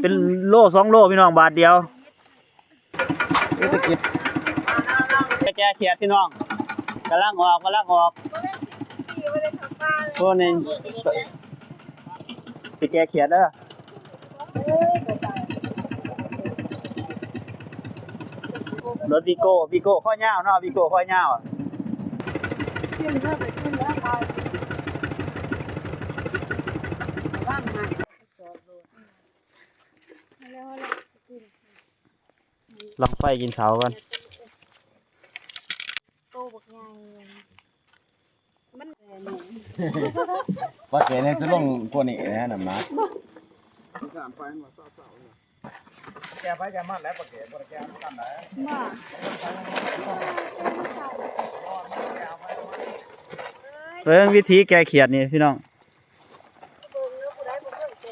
เป็นโล2 โลพี่น้องบาทเดียวแก่เขียดพี่น้องกำลังออกตัวนึงไปแก่เขียดเด้อรถวีโก้ข้อยาวเนาะวีโก้ข้อยาวลองไปกินเขากันว่าแกเนี่ยจะลงพวกนี้นะน้ำนักแกไปแกมันแล้วปะแกปะแกมันกันไหนเรื่องวิธีแก่เขียดนี่พี่น้อง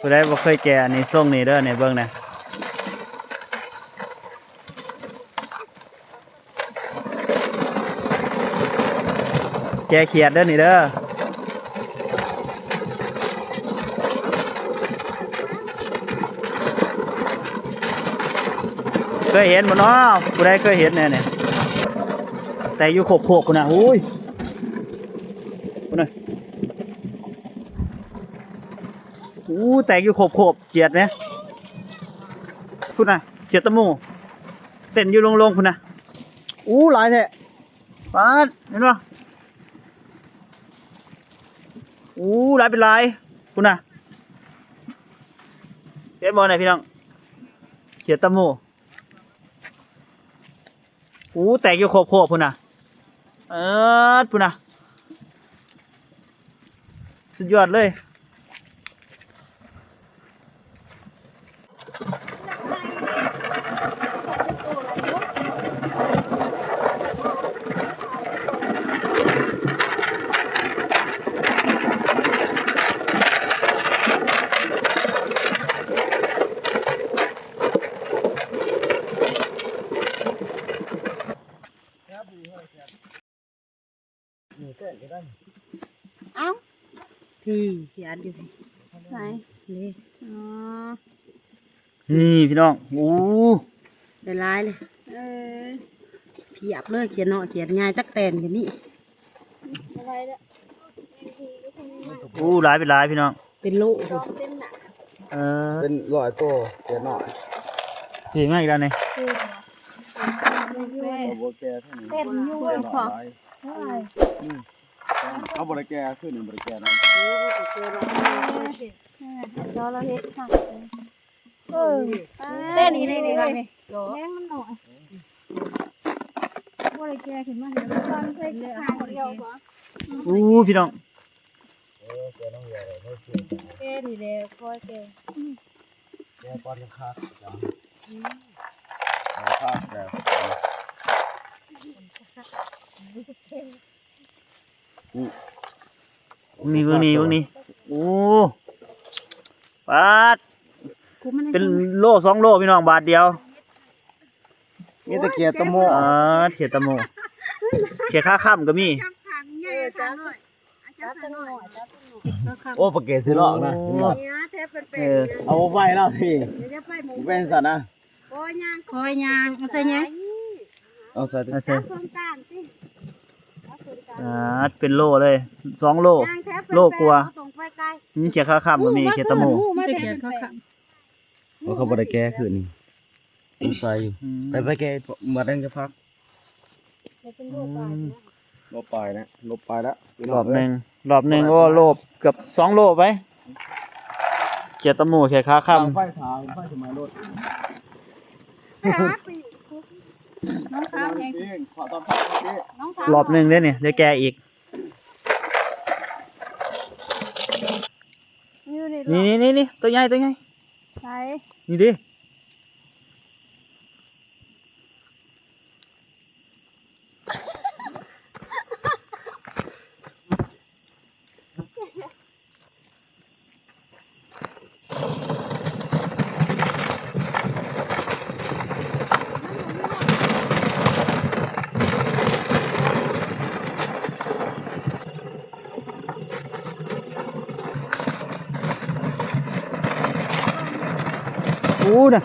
ผู้ใดบ่เคยแก่นี่ส่งนี่เด้อเนี่ยเบิ่งนะแก่เขียดเด้อนี่เด้อเคยเห็นบ่เนาะผู้ใดเคยเห็นเนี่ยแต่อยู่โขกพุ่นน่ะอุ้ยพุ่นน่ะแตกอยู่โขบเขียดไหมพุ่นน่ะเขียดตะมูเต้นอยู่ลงพุ่นน่ะหลายแท้ปาดเห็นป่ะหลายเป็นหลายพุ่นน่ะเห็นบ่ไหนพี่น้องเขียดตะมูแตกอยู่โขบพุ่นน่ะพุ่นน่ะสุดยอดเลยเอ้าพี่เขียนอยู่ไหนนี่นี่พี่น้องได้ลายเลยเพียบเลยเขียนเนาะเขียนง่ายตักแตนกันนี่หลายเป็นหลายพี่น้องเป็นโลเป็นร้อยตัวแกหน่อยพี่ง่ายอีกแล้วนี่เต้นอยู่พอเขาบริแกขึ้นหนึ่งบริแกนะเราเฮ็ดค่ะเต้นนี่นี่แม่งมันหน่อยบริแกขึ้นมาเดี๋ยวตอนใส่ขาเดียวเหรอพี่น้องแกต้องใหญ่ไม่เชื่อแกนี่แหละคอยแกปอนกันครับครับแล้วนี่เบิ่งนี่ปาดเป็นโล2 โลพี่น้องบาทเดียวมีตะเกียบตะโมเขียดตะโมเขียดข้าค่ำก็มีโอ้ปะเกศสิหลอกนะเอาไฟแล้วพี่เป็นสัตว์นะคอยยางมันใส่ยังเอาใส่เป็นโลเลย2 โลโลกว่านี่เขียดข้าค่ำก็มีเขียดตะโมเขาบริแกขึ้นนี่ใส่ไปแกมาได้จะพักลบไปนะรอบหนึ่งโลเกือบ2 โลไปเขียดตะโมเขียดข้าค่ำไฟทางไฟทำไมรถน้องข้าวเองขอตอนพักรอบหนึ่งได้เนี่ยได้แกอีกนี่ตัวใหญ่ใช่นี่ดิ อู้น่ะ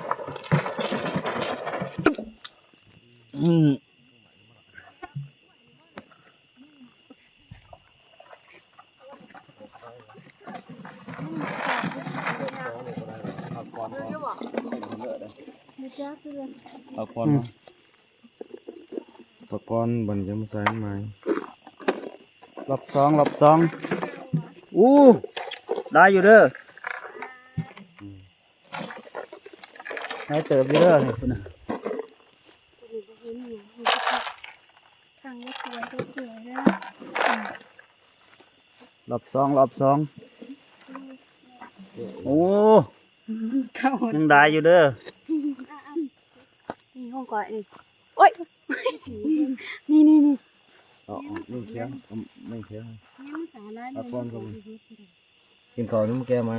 เอาก่อนปกรณ์บันจะมาใส่ไหม รอบสองอู้ได้อยู่เด้อได้เติบอยู่เด้อนี่คุณน่ะรอบสองโอ้ยังได้อยู่เด้อ นี่ห้องก่อยนี่โอ้ยนี่ เอาไม่เคี้ยวไม่เคี้ยว นี่มันสาระ เอาก่อนก็กินก่อนนี่มันแกไหม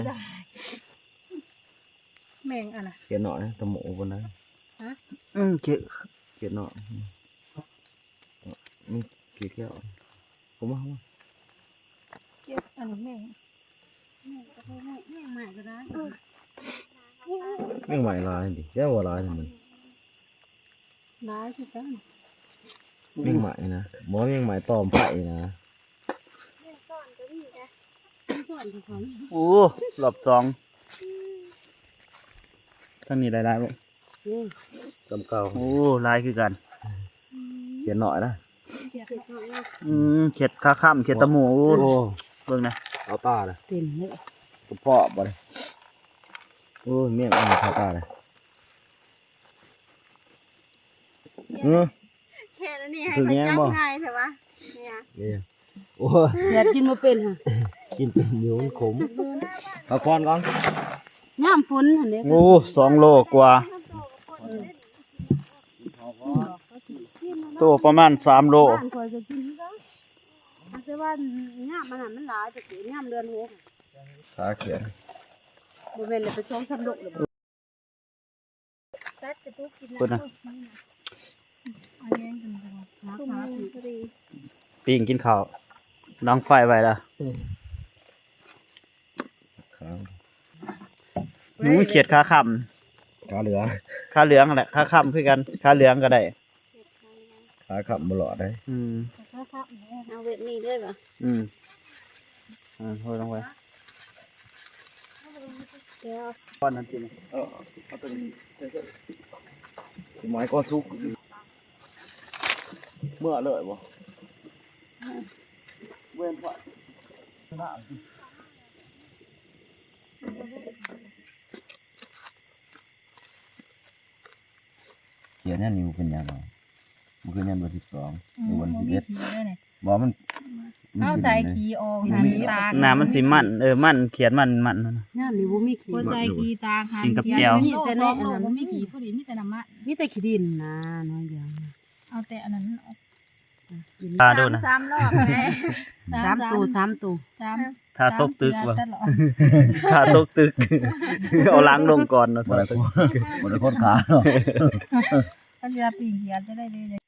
แมงอะไร เกลียดหน่อยตะหมูบนนั้น เขีย เกลียดหน่อยมันเกลียดแก้วผมว่า เก็บอะไรแมงใหม่ก็ได้ แม่งใหม่ลายดิแก้วว่าลายทำไม ได้ที่กัน แม่งใหม่นะหมอแม่งใหม่ตอมไผ่นะ โอ้รอบสองท่านนี้ได้บ่ จำเก่า โอ้ลายคือกัน เกลียดหน่อยนะ เข็ดขาข้ามเข็ดตะหมู โอ้ เบิ่งนะ เอาตาเลย เต็มเลย กระเพาะบ่เลยโอ้ยแม่งเอาเข้าตาเลย แค่นี้ให้มันจับง่ายใช่ปะเนี่ย นี่โอ้ย อยากกินมาเป็นค่ะ กินเป็นอยู่มันขมเอาก่อน ย่ามฝนอันนี้ โอ้2 โลกว่าตัวประมาณ3 โล บ้านคอยจะกินก็แต่ว่าย่ามมันหลายจะเกิดย่ามเดือนหก ขาเขียน บ่แม่นเลยไปช่องสำลุกเลยตัดกระตุกกิน เพิ่นน่ะ อันนี้กันบ่ตุ้มพอดี ปิ้งกินข้าวดังไฟไว้ล่ะ ขา หนูเขียดขาข้าม ขาเหลือ ขาเหลืองนั่นแหละขาข้ามคือกันขาเหลืองก็ได้ ขาขับมาหลอดได้ ครับเอาเวทนี้ด้วยป่ะ โหลงไป เดี๋ยว ก้อนนั้นสิ ไม้ก็ซุกเมื่อเลยบ่ เว้นพอ เขียนเนี่ยนิ้วเป็นยังไงมันคือยันวัน12หรือวัน11บ่มัน เข้าใจขี้ออกหันตา น้ำมันสิมันมันเขียนมันนั่นน่ะ ย่ามนี่บ่มีขี้ เข้าใจขี้ตาหัน กินกับแก้ว มีแต่ในอันนั้นบ่มีขี้พอดีมีแต่น้ำมัน มีแต่ขี้ดินนะน้อยเดียว เอาแต่อันนั้นออก ตาดูนะ สามรอบไง สามตัว สาม ถ้าตกตึกว่ะ ตลอด ถ้าตกตึก เอาล้างลงก่อนเนาะ บ่ได้คนขาเนาะ ถ้าเรือปีเหียจะได้เลย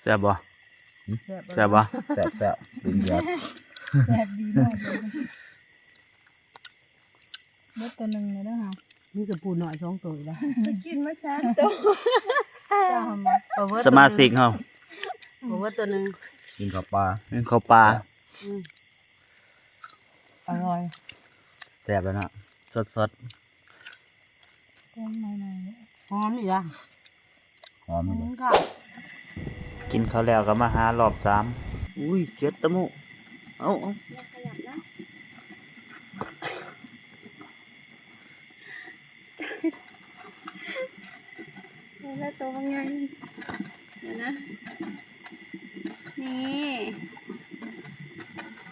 แซ่บบ่แซ่บบ่ แซ่บๆเป็นยา แซ่บดีมากเลยเล็กตัวหนึ่งเลยนะฮะ มีกระปูหน่อย2ตัวแล้ว จะกินมาสามตัวจ้าหมา สมาชิกเฮา บ่ว่าตัวนึง กินกับปลา เป็นข้าวปลา อร่อย แซ่บแล้วเนาะสด ต้มหน่อย หอมอีกอ่ะ หอมเลย ค่ะ ๆกินข้าวแล้วก็มาหารอบ3อุ้ยเขียดตะหมูเอาแล้วตัวว่าไงเดี๋ยวนะนี่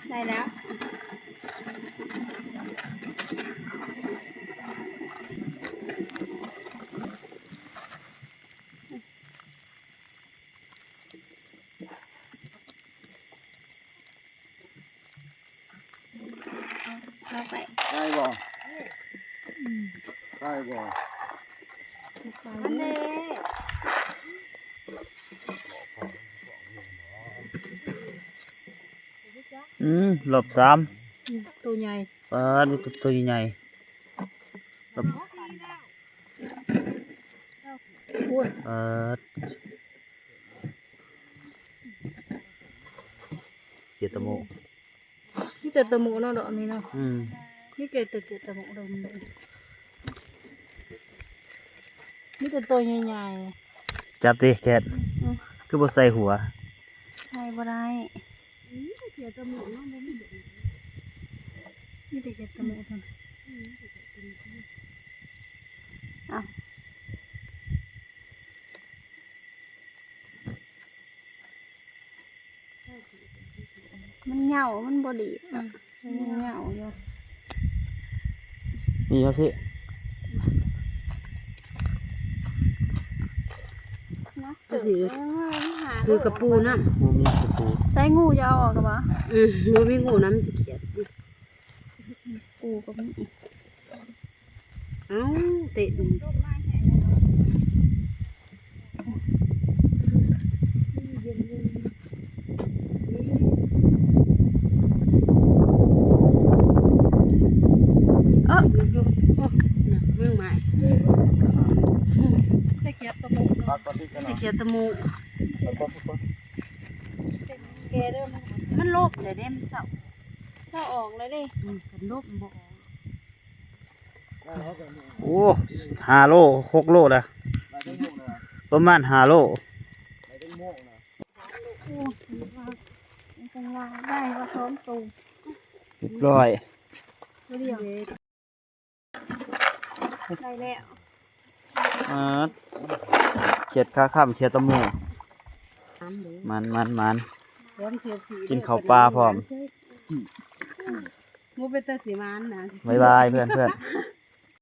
ได้แล้วเข้าไป ได้บ่ได้บ่ อันนี้ รอบ3 ตัวใหญ่ ปลาดูตัวใหญ่ พูด เขียดตะโม นี่แต่ตะหมูเนาะดอกนี้เนาะ อืม นี่เกตะหมูดอกนี้นี่แต่ตัวใหญ่ จับดิแกดคือบ่ใส่หัว ๆใช่บ่ได้นี่แต่เกตะหมูเท่านั้นอ้าวมันเหงามันบ่ดีมันยังเหงาอยู่ นี่ครับพี่ นะ ก็คือกระปูน้ำ งูมีกระปู ใส่งูจะเอาออกหรอวะ มันมีงูน้ำจะเขียดดิ ปูก็มีอีก เอ้าเตะดู อยู่น่ะเรื่องใหม่ ตะเกียบตะหมู ตะเขียดตะมู แกเริ่ม มันโลบเลยเด้มันเศร้า ถ้าออกเลยดิ มันโลบบ่ โอ้5 โล 6 โลละประมาณ5 โล มันเป็นลาได้ว่าพร้อมตู เรียบร้อย เดียวได้แล้ว เขียดขาค่ำเขียดตะโม น้ำเด้ มัน เดี๋ยวมันเสียสี กินข้าวปลาพร้อม งูเป็นตาสีมันนะ บ๊ายบายเพื่อน